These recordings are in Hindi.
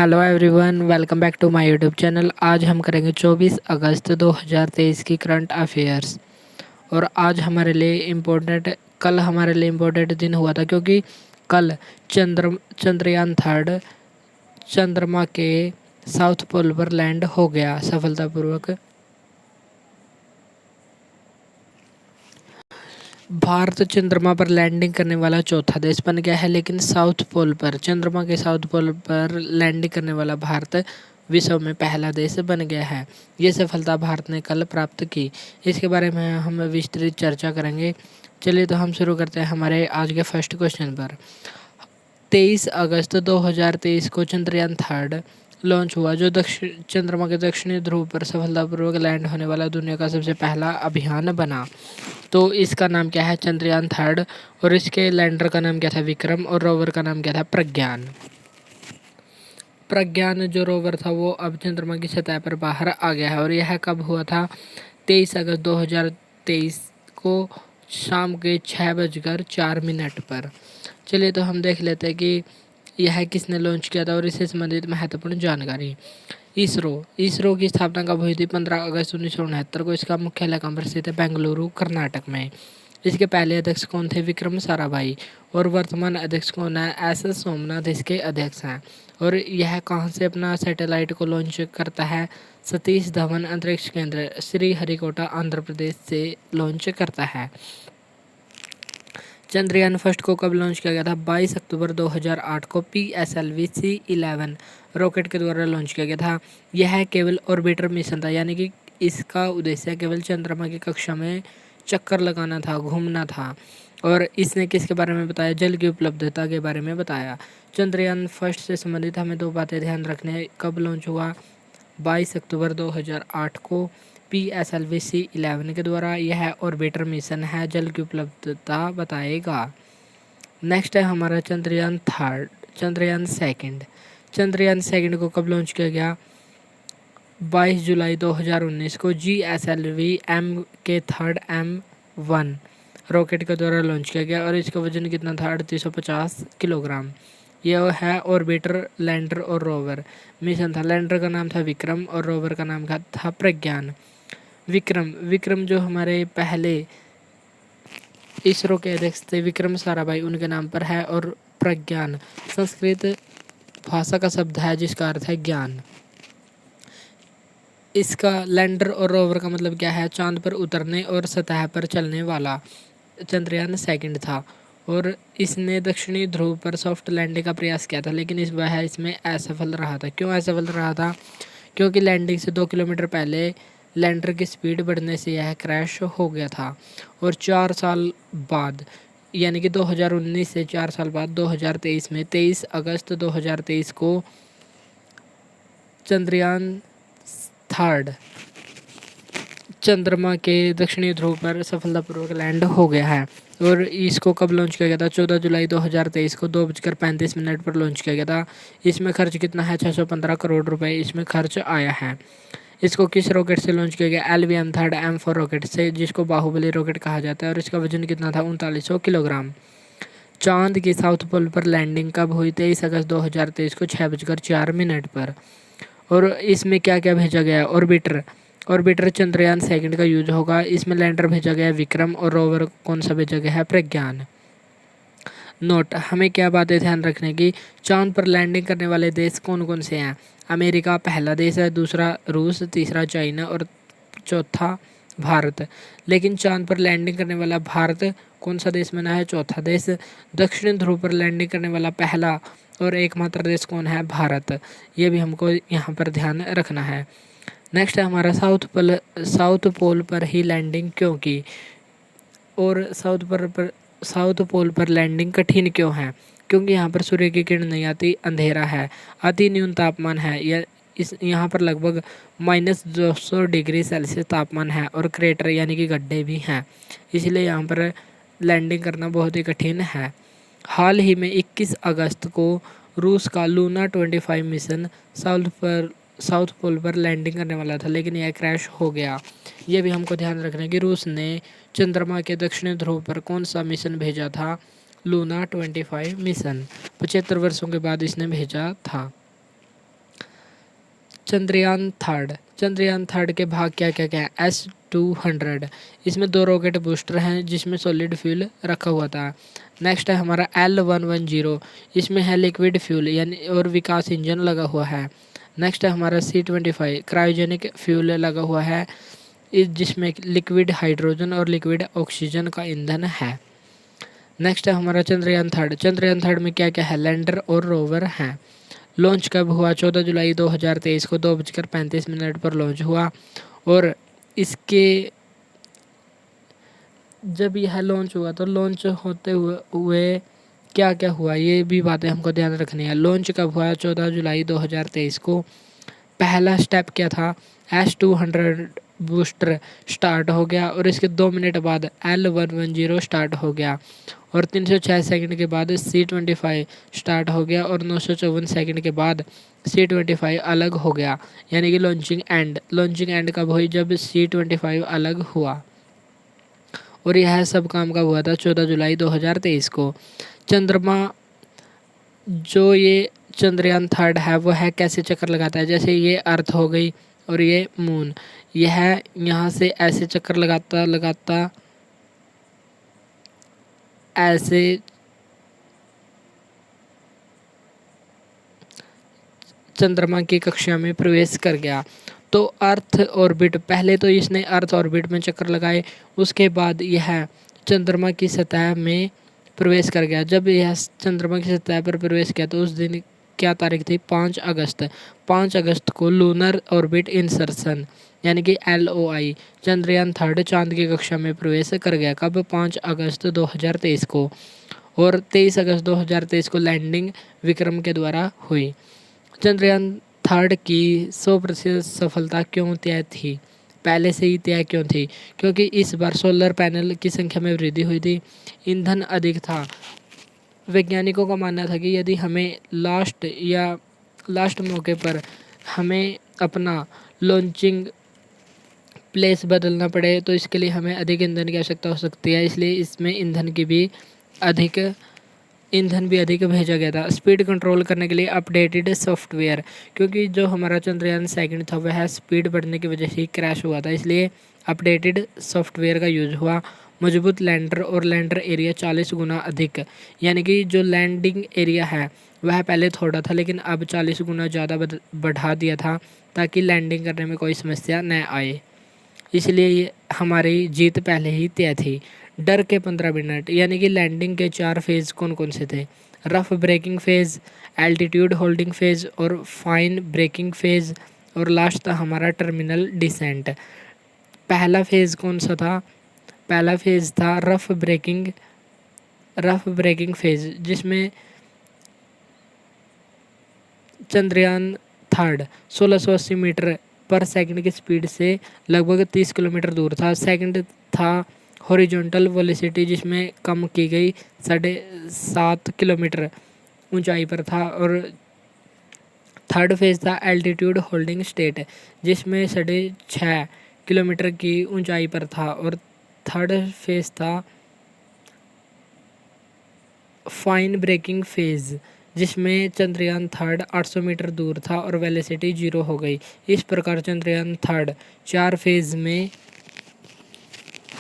Hello everyone, welcome back to my YouTube channel. आज हम करेंगे 24 अगस्त 2023 की करंट अफेयर्स। और आज हमारे लिए कल हमारे लिए इम्पोर्टेंट दिन हुआ था, क्योंकि कल चंद्रयान थर्ड चंद्रमा के साउथ पोल पर लैंड हो गया सफलतापूर्वक। भारत चंद्रमा पर लैंडिंग करने वाला चौथा देश बन गया है, लेकिन चंद्रमा के साउथ पोल पर लैंडिंग करने वाला भारत विश्व में पहला देश बन गया है। ये सफलता भारत ने कल प्राप्त की। इसके बारे में हम विस्तृत चर्चा करेंगे। चलिए तो हम शुरू करते हैं हमारे आज के फर्स्ट क्वेश्चन पर। 23 अगस्त 2023 को चंद्रयान थर्ड लॉन्च हुआ, जो चंद्रमा के दक्षिणी ध्रुव पर सफलतापूर्वक लैंड होने वाला दुनिया का सबसे पहला अभियान बना। तो इसका नाम क्या है? चंद्रयान थर्ड। और इसके लैंडर का नाम क्या था? विक्रम। और रोवर का नाम क्या था? प्रज्ञान। प्रज्ञान जो रोवर था वो अब चंद्रमा की सतह पर बाहर आ गया है। और यह कब हुआ था? 23 अगस्त 2023 को शाम के 6:04 पर। चलिए तो हम देख लेते हैं कि यह किसने लॉन्च किया था और इससे संबंधित महत्वपूर्ण जानकारी। इसरो की स्थापना कब हुई थी? 15 अगस्त 1969 को। इसका मुख्यालय कहाँ पर स्थित है? बेंगलुरु, कर्नाटक में। इसके पहले अध्यक्ष कौन थे? विक्रम साराभाई। और वर्तमान अध्यक्ष कौन है? एस एस सोमनाथ इसके अध्यक्ष हैं। और यह कहाँ से अपना सैटेलाइट को लॉन्च करता है? सतीश धवन अंतरिक्ष केंद्र, श्रीहरिकोटा, आंध्र प्रदेश से लॉन्च करता है। चंद्रयान फर्स्ट को कब लॉन्च किया गया था? 22 अक्टूबर 2008 को PSLV-C11 रॉकेट के द्वारा लॉन्च किया गया था। यह केवल ऑर्बिटर मिशन था, यानी कि इसका उद्देश्य केवल चंद्रमा की कक्षा में चक्कर लगाना था, घूमना था। और इसने किसके बारे में बताया? जल की उपलब्धता के बारे में बताया। चंद्रयान फर्स्ट से संबंधित हमें दो बातें ध्यान रखने। कब लॉन्च हुआ? 22 अक्टूबर 2008 को PSLV-C11 के द्वारा। यह ऑर्बिटर मिशन है, जल की उपलब्धता बताएगा। नेक्स्ट है हमारा चंद्रयान सेकंड। चंद्रयान सेकंड को कब लॉन्च किया गया? 22 जुलाई 2019 को GSLV-M के थर्ड M1 रॉकेट के द्वारा लॉन्च किया गया। और इसका वजन कितना था? 3850 किलोग्राम। यह है ऑर्बिटर, लैंडर और रोवर मिशन था। लैंडर का नाम था विक्रम और रोवर का नाम था प्रज्ञान। विक्रम जो हमारे पहले इसरो के अध्यक्ष थे, विक्रम साराभाई, उनके नाम पर है। और प्रज्ञान संस्कृत भाषा का शब्द है जिसका अर्थ है ज्ञान। इसका लैंडर और रोवर का मतलब क्या है? चांद पर उतरने और सतह पर चलने वाला चंद्रयान सेकंड था। और इसने दक्षिणी ध्रुव पर सॉफ्ट लैंडिंग का प्रयास किया था, लेकिन इसमें असफल रहा था। क्यों असफल रहा था? क्योंकि लैंडिंग से 2 किलोमीटर पहले लैंडर की स्पीड बढ़ने से यह क्रैश हो गया था। और 4 साल बाद, यानी कि 2019 से 4 साल बाद 2023 में 23 अगस्त 2023 को चंद्रयान थर्ड चंद्रमा के दक्षिणी ध्रुव पर सफलतापूर्वक लैंड हो गया है। और इसको कब लॉन्च किया गया था? 14 जुलाई 2023 को 2:35 पर लॉन्च किया गया था। इसमें खर्च कितना है? 615 करोड़ रुपए इसमें खर्च आया है। इसको किस रॉकेट से लॉन्च किया गया? LVM थर्ड M4 रॉकेट से, जिसको बाहुबली रॉकेट कहा जाता है। और इसका वजन कितना था? 3900 किलोग्राम। चांद की साउथ पोल पर लैंडिंग कब हुई? 23 अगस्त 2023 को 6:04 पर। और इसमें क्या क्या भेजा गया? ऑर्बिटर चंद्रयान सेकंड का यूज होगा। इसमें लैंडर भेजा गया विक्रम और रोवर कौन सा भेजा गया है? प्रज्ञान। नोट, हमें क्या बातें ध्यान रखने की? चांद पर लैंडिंग करने वाले देश कौन कौन से हैं? अमेरिका पहला देश है, दूसरा रूस, तीसरा चाइना और चौथा भारत। लेकिन चांद पर लैंडिंग करने वाला भारत कौन सा देश बना है? चौथा देश। दक्षिण ध्रुव पर लैंडिंग करने वाला पहला और एकमात्र देश कौन है? भारत। ये भी हमको यहाँ पर ध्यान रखना है। नेक्स्ट है हमारा साउथ पोल पर ही लैंडिंग क्यों की? और साउथ पोल पर लैंडिंग कठिन क्यों है? क्योंकि यहाँ पर सूर्य की किरण नहीं आती, अंधेरा है, अति न्यून तापमान है। यहाँ पर लगभग -200 डिग्री सेल्सियस तापमान है और क्रेटर यानी कि गड्ढे भी हैं। इसलिए यहाँ पर लैंडिंग करना बहुत ही कठिन है। हाल ही में 21 अगस्त को रूस का लूना 25 मिशन साउथ पोल पर लैंडिंग करने वाला था, लेकिन यह क्रैश हो गया। ये भी हमको ध्यान रखना है कि रूस ने चंद्रमा के दक्षिणी ध्रुव पर कौन सा मिशन भेजा था? Luna 25 mission. 75 वर्षों के बाद इसने भेजा था। चंद्रयान थर्ड के भाग क्या क्या क्या हैं। S-200, इसमें 2 रॉकेट बूस्टर हैं जिसमें सॉलिड फ्यूल रखा हुआ था। नेक्स्ट है हमारा L-110, इसमें है लिक्विड फ्यूल यानी और विकास इंजन लगा हुआ है। नेक्स्ट है हमारा C-25, क्रायोजेनिक फ्यूल लगा हुआ है जिसमें लिक्विड हाइड्रोजन और लिक्विड ऑक्सीजन का ईंधन है। नेक्स्ट है हमारा चंद्रयान थर्ड में क्या क्या है, लैंडर और रोवर हैं। लॉन्च कब हुआ, 14 जुलाई 2023 को 2:35 पर लॉन्च हुआ। और इसके जब यह लॉन्च हुआ तो लॉन्च होते हुए क्या क्या हुआ, ये भी बातें हमको ध्यान रखनी है। लॉन्च कब हुआ, 14 जुलाई 2023 को। पहला स्टेप क्या था, S-200 बूस्टर स्टार्ट हो गया और इसके 2 मिनट बाद L-110 स्टार्ट हो गया और 306 सेकंड के बाद C-25 स्टार्ट हो गया और 954 सेकंड के बाद C-25 अलग हो गया, यानी कि लॉन्चिंग एंड कब हुई, जब C-25 अलग हुआ। और यह सब काम कब हुआ था, 14 जुलाई 2023 को। चंद्रमा, जो ये चंद्रयान थर्ड है वो है कैसे चक्कर लगाता है, जैसे ये अर्थ हो गई और ये मून, यह यहाँ से ऐसे चक्कर लगाता लगाता ऐसे चंद्रमा की कक्षा में प्रवेश कर गया। तो अर्थ ऑर्बिट, पहले तो इसने अर्थ ऑर्बिट में चक्कर लगाए, उसके बाद यह चंद्रमा की सतह में प्रवेश कर गया। जब यह चंद्रमा की सतह पर प्रवेश किया तो उस दिन क्या तारीख थी, 5 अगस्त को लूनर ऑर्बिट इंसर्शन यानी कि LOI चंद्रयान थर्ड चांद की कक्षा में प्रवेश कर गया। कब, 5 अगस्त 2023 को। और 23 अगस्त 2023 को लैंडिंग विक्रम के द्वारा हुई। चंद्रयान थर्ड की 100% सफलता क्यों तय थी, पहले से ही तय क्यों थी, क्योंकि इस बार सोलर पैनल की संख्या में वृद्धि हुई थी, ईंधन अधिक था। वैज्ञानिकों का मानना था कि यदि हमें लास्ट मौके पर हमें अपना लॉन्चिंग प्लेस बदलना पड़े तो इसके लिए हमें अधिक ईंधन की आवश्यकता हो सकती है, इसलिए इसमें ईंधन भी अधिक भेजा गया था। स्पीड कंट्रोल करने के लिए अपडेटेड सॉफ्टवेयर, क्योंकि जो हमारा चंद्रयान सेकंड था वह स्पीड बढ़ने की वजह से ही क्रैश हुआ था, इसलिए अपडेटेड सॉफ्टवेयर का यूज हुआ। मजबूत लैंडर और लैंडर एरिया 40 गुना अधिक, यानी कि जो लैंडिंग एरिया है वह पहले थोड़ा था लेकिन अब 40 गुना ज़्यादा बढ़ा दिया था ताकि लैंडिंग करने में कोई समस्या न आए, इसलिए ये हमारी जीत पहले ही तय थी। डर के 15 मिनट, यानी कि लैंडिंग के 4 फेज़ कौन कौन से थे, rough breaking phase, altitude holding phase और फाइन ब्रेकिंग फेज़, और लास्ट था हमारा टर्मिनल डिसेंट। पहला फेज़ कौन सा था, पहला फेज़ था रफ ब्रेकिंग फेज़, जिसमें चंद्रयान थर्ड 1680 मीटर पर सेकंड की स्पीड से लगभग 30 किलोमीटर दूर था। सेकंड था हॉरिजॉन्टल वेलोसिटी, जिसमें कम की गई 7.5 किलोमीटर ऊंचाई पर था। और थर्ड फेज़ था एल्टीट्यूड होल्डिंग स्टेट, जिसमें 6.5 किलोमीटर की ऊंचाई पर था। और थर्ड फेज़ था फाइन ब्रेकिंग फेज़, जिसमें चंद्रयान थर्ड 800 मीटर दूर था और वेलोसिटी 0 हो गई। इस प्रकार चंद्रयान थर्ड 4 फेज़ में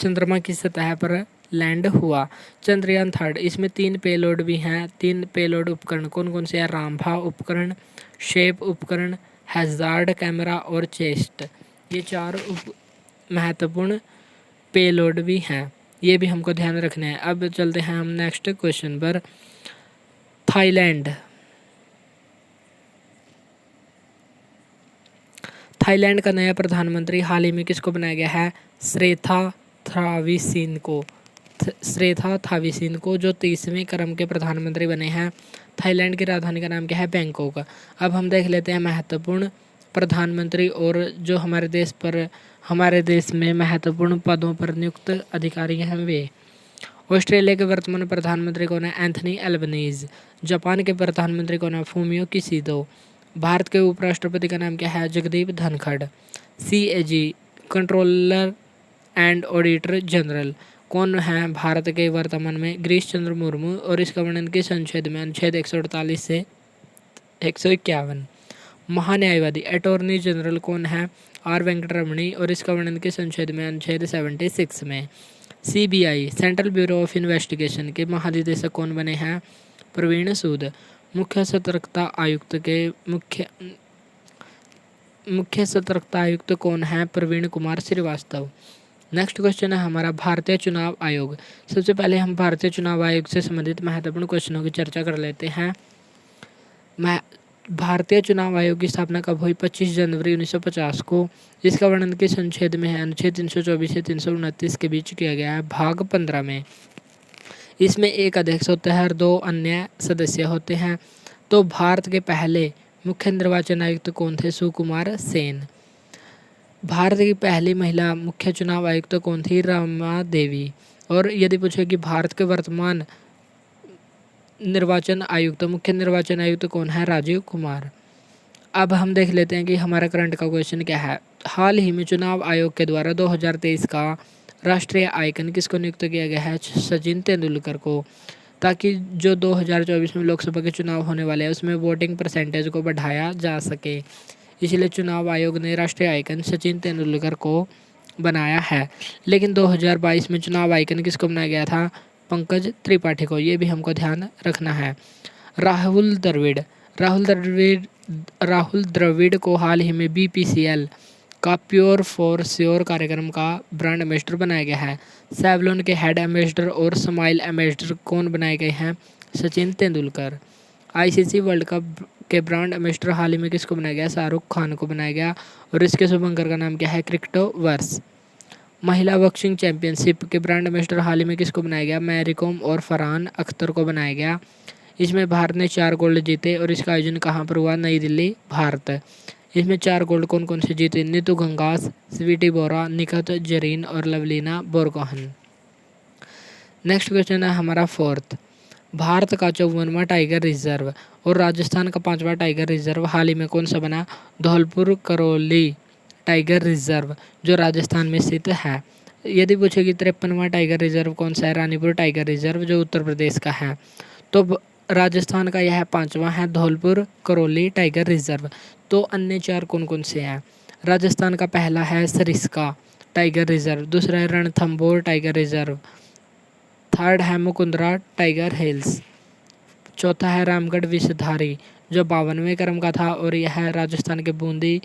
चंद्रमा की सतह पर लैंड हुआ। चंद्रयान थर्ड, इसमें 3 पेलोड भी हैं। 3 पेलोड उपकरण कौन कौन से हैं, रामभा उपकरण, शेप उपकरण, हैजार्ड कैमरा और चेस्ट, ये 4 महत्वपूर्ण पेलोड भी हैं, ये भी हमको ध्यान रखना है। अब चलते हैं हम नेक्स्ट क्वेश्चन पर। थाईलैंड का नया प्रधानमंत्री हाल ही में किसको बनाया गया है, श्रेथा थाविसिन को, जो 30वें क्रम के प्रधानमंत्री बने हैं। थाईलैंड की राजधानी का नाम क्या है, बैंकॉक। अब हम देख लेते हैं महत्वपूर्ण प्रधानमंत्री और जो हमारे देश में महत्वपूर्ण पदों पर नियुक्त अधिकारी हैं वे। ऑस्ट्रेलिया के वर्तमान प्रधानमंत्री कौन है, एंथनी एल्बनीज। जापान के प्रधानमंत्री कौन है, फूमियो किशिदो। भारत के उपराष्ट्रपति का नाम क्या है, Jagdeep Dhankhar. CAG controller and auditor general कौन है भारत के वर्तमान में, गिरीश चंद्र मुर्मू। और इसका वर्णन किस अनुच्छेद में, अनुच्छेद 148 से 151। महान्यायवादी अटॉर्नी जनरल कौन है? आर वेंकटरमणी, और इसका वर्णन किस अनुच्छेद में? अनुच्छेद 76 में। CBI central bureau of investigation के महानिदेशक कौन बने हैं? प्रवीण सूद। मुख्य सतर्कता आयुक्त के मुख्य सतर्कता आयुक्त कौन है? प्रवीण कुमार श्रीवास्तव। नेक्स्ट क्वेश्चन है हमारा भारतीय चुनाव आयोग। सबसे पहले हम भारतीय चुनाव आयोग से संबंधित महत्वपूर्ण क्वेश्चनों की चर्चा कर लेते हैं। भारतीय चुनाव आयोग की स्थापना कब हुई? 25 जनवरी 1950 को। इसका वर्णन किस अनुच्छेद में है? अनुच्छेद 324 से 329 के बीच किया गया है, भाग 15 में। इसमें एक अध्यक्ष होता है और 2 अन्य सदस्य होते हैं। तो भारत के पहले मुख्य निर्वाचन आयुक्त कौन थे? सुकुमार सेन। भारत की पहली महिला मुख्य चुनाव आयुक्त कौन थी? रमा देवी। और यदि पूछे कि भारत के वर्तमान निर्वाचन आयुक्त मुख्य निर्वाचन आयुक्त कौन है? राजीव कुमार। अब हम देख लेते हैं कि हमारा करंट का क्वेश्चन क्या है। हाल ही में चुनाव आयोग के द्वारा 2023 का राष्ट्रीय आइकन किसको नियुक्त किया गया है? सचिन तेंदुलकर को, ताकि जो 2024 में लोकसभा के चुनाव होने वाले हैं उसमें वोटिंग परसेंटेज को बढ़ाया जा सके। इसलिए चुनाव आयोग ने राष्ट्रीय आइकन सचिन तेंदुलकर को बनाया है। लेकिन 2022 में चुनाव आइकन किसको बनाया गया था? पंकज त्रिपाठी को। ये भी हमको ध्यान रखना है। राहुल द्रविड़ को हाल ही में BPCL का प्योर फॉर श्योर कार्यक्रम का ब्रांड एम्बेसडर बनाया गया है। सेवलॉन के हेड एम्बेसडर और स्माइल एम्बेसडर कौन बनाए गए हैं? Sachin Tendulkar. ICC world cup के ब्रांड एम्बेसडर हाल ही में किसको बनाया गया? शाहरुख खान को बनाया गया, और इसके शुभंकर का नाम क्या है? क्रिकेटोवर्स। महिला बॉक्सिंग चैंपियनशिप के ब्रांड एम्बेसडर हाल ही में किसको बनाया गया? मैरी कॉम और फरहान अख्तर को बनाया गया। इसमें भारत ने 4 गोल्ड जीते, और इसका आयोजन कहाँ पर हुआ? नई दिल्ली, भारत। इसमें 4 गोल्ड कौन कौन से जीते? नीतू घंगास, स्वीटी बोरा, निखत जरीन और लवलीना बोरगोहन। नेक्स्ट क्वेश्चन है हमारा 4th। भारत का 54वां टाइगर रिजर्व और राजस्थान का 5वां टाइगर रिजर्व हाल ही में कौन सा बना? धौलपुर करौली टाइगर रिजर्व, जो राजस्थान में स्थित है। यदि पूछे कि 53वां टाइगर रिजर्व कौन सा है? रानीपुर टाइगर रिजर्व, जो उत्तर प्रदेश का है। तो राजस्थान का यह 5वां है, धौलपुर करौली टाइगर रिजर्व। तो अन्य 4 कौन कौन से हैं? राजस्थान का पहला है सरिस्का टाइगर रिजर्व, दूसरा है रणथंभौर टाइगर रिजर्व, थर्ड है मुकुंदरा टाइगर हिल्स, चौथा है रामगढ़ विषधारी, जो 52वें क्रम का था और यह राजस्थान के बूंदी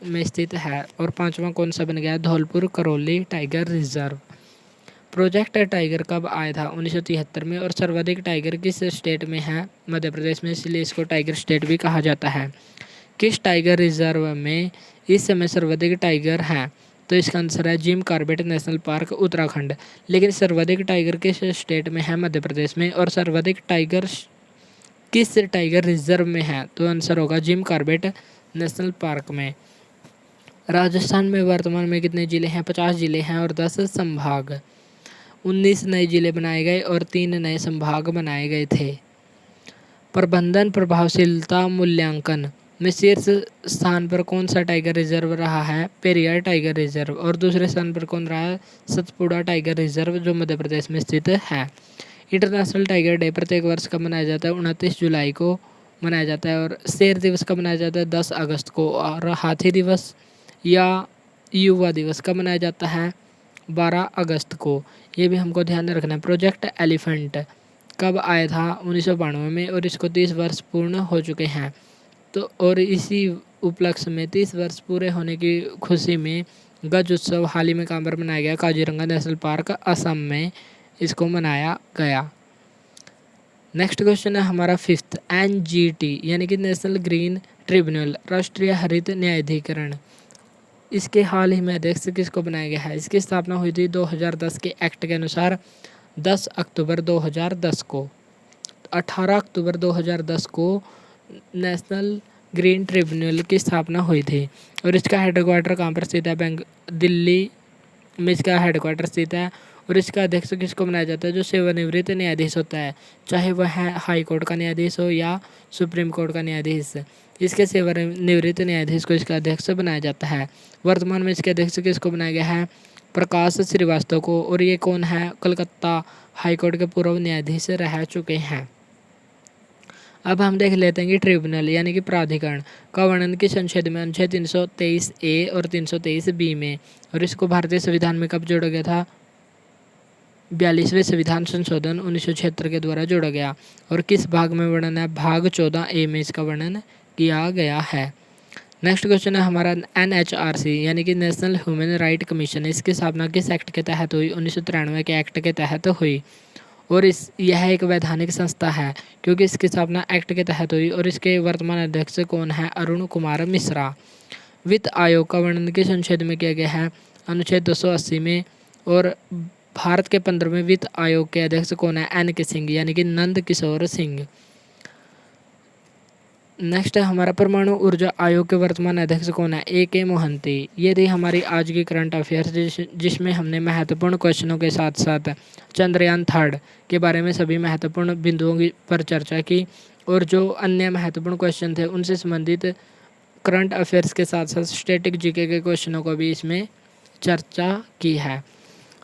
में स्थित है। और 5वां कौन सा बन गया? Dholpur Karauli tiger reserve. Project tiger कब आया था? 1973 में। और सर्वाधिक टाइगर किस स्टेट में है? मध्य प्रदेश में, इसलिए इसको टाइगर स्टेट भी कहा जाता है। किस टाइगर रिजर्व में इस समय सर्वाधिक टाइगर हैं? तो इसका आंसर है Jim Corbett national park, Uttarakhand. लेकिन सर्वाधिक टाइगर किस स्टेट में है? मध्य प्रदेश में। और सर्वाधिक टाइगर किस टाइगर रिजर्व में है? तो आंसर होगा जिम कॉर्बेट नेशनल पार्क में। राजस्थान में वर्तमान में कितने जिले हैं? 50 जिले हैं और 10 संभाग। 19 नए जिले बनाए गए और 3 नए संभाग बनाए गए थे। प्रबंधन प्रभावशीलता मूल्यांकन में शीर्ष स्थान पर कौन सा टाइगर रिजर्व रहा है? Periyar tiger reserve. और दूसरे स्थान पर कौन रहा है? सतपुड़ा टाइगर रिजर्व, जो मध्य प्रदेश में स्थित है। इंटरनेशनल टाइगर डे प्रत्येक वर्ष कब मनाया जाता है? 29 जुलाई को मनाया जाता है। और शेर दिवस कब मनाया जाता है? 10 अगस्त को। और हाथी दिवस या युवा दिवस कब मनाया जाता है? 12 अगस्त को। ये भी हमको ध्यान में रखना है। प्रोजेक्ट एलिफेंट कब आया था? 1992 में, और इसको 30 वर्ष पूर्ण हो चुके हैं। तो और इसी उपलक्ष्य में 30 वर्ष पूरे होने की खुशी में गज उत्सव हाल ही में कहाँ पर मनाया गया? काजीरंगा नेशनल पार्क, असम में इसको मनाया गया। नेक्स्ट क्वेश्चन है हमारा 5th। NGT यानी कि नेशनल ग्रीन ट्रिब्यूनल, राष्ट्रीय हरित न्यायाधिकरण, इसके हाल ही में अध्यक्ष किसको बनाया गया है? इसकी स्थापना हुई थी 2010 के एक्ट के अनुसार 10 अक्टूबर 2010 को। 18 अक्टूबर 2010 को नेशनल ग्रीन ट्रिब्यूनल की स्थापना हुई थी। और इसका हेडक्वार्टर कहाँ पर स्थित है? दिल्ली में इसका हेडक्वार्टर स्थित है। और इसका अध्यक्ष किसको बनाया जाता है? जो सेवानिवृत्त न्यायाधीश होता है, चाहे वह हाई कोर्ट का न्यायाधीश हो या सुप्रीम कोर्ट का न्यायाधीश। इसके सेवानिवृत्त न्यायाधीश को इसका अध्यक्ष बनाया जाता है। वर्तमान में इसके अध्यक्ष किसको बनाया गया है? प्रकाश श्रीवास्तव को। और ये कौन है? कलकत्ता हाई कोर्ट के पूर्व न्यायाधीश रह चुके हैं। अब हम देख लेते हैं कि ट्रिब्यूनल यानी कि प्राधिकरण का वर्णन किस अनुच्छेद में, अनुच्छेद 323A और 323B में। और इसको भारतीय संविधान में कब जोड़ा गया था? 42वें संविधान संशोधन 1976 के द्वारा जोड़ा गया। और किस भाग में वर्णन है? भाग 14A में इसका वर्णन किया गया है। नेक्स्ट क्वेश्चन है हमारा NHRC यानी कि नेशनल ह्यूमन राइट कमीशन। इसकी स्थापना किस एक्ट के तहत हुई? 1993 के एक्ट के तहत हुई। और यह एक वैधानिक संस्था है क्योंकि इसकी स्थापना एक्ट के तहत हुई। और इसके वर्तमान अध्यक्ष कौन है? अरुण कुमार मिश्रा। वित्त आयोग का वर्णन किस अनुच्छेद में किया गया है? अनुच्छेद 280 में। और भारत के 15वें वित्त आयोग के अध्यक्ष कौन है? NK सिंह यानी कि नंद किशोर सिंह। नेक्स्ट है हमारा परमाणु ऊर्जा आयोग के वर्तमान अध्यक्ष कौन है? AK मोहंती। ये थी हमारी आज की करंट अफेयर्स जिसमें हमने महत्वपूर्ण क्वेश्चनों के साथ साथ चंद्रयान 3 के बारे में सभी महत्वपूर्ण बिंदुओं पर चर्चा की। और जो अन्य महत्वपूर्ण क्वेश्चन थे उनसे संबंधित करंट अफेयर्स के साथ साथ स्टैटिक GK के क्वेश्चनों को भी इसमें चर्चा की है।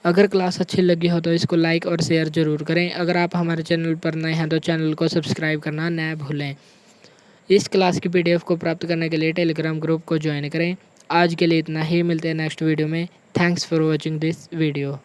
अगर क्लास अच्छी लगी हो तो इसको लाइक और शेयर ज़रूर करें। अगर आप हमारे चैनल पर नए हैं तो चैनल को सब्सक्राइब करना न भूलें। इस क्लास की PDF को प्राप्त करने के लिए टेलीग्राम ग्रुप को ज्वाइन करें। आज के लिए इतना ही, मिलते हैं नेक्स्ट वीडियो में। Thanks for watching this video.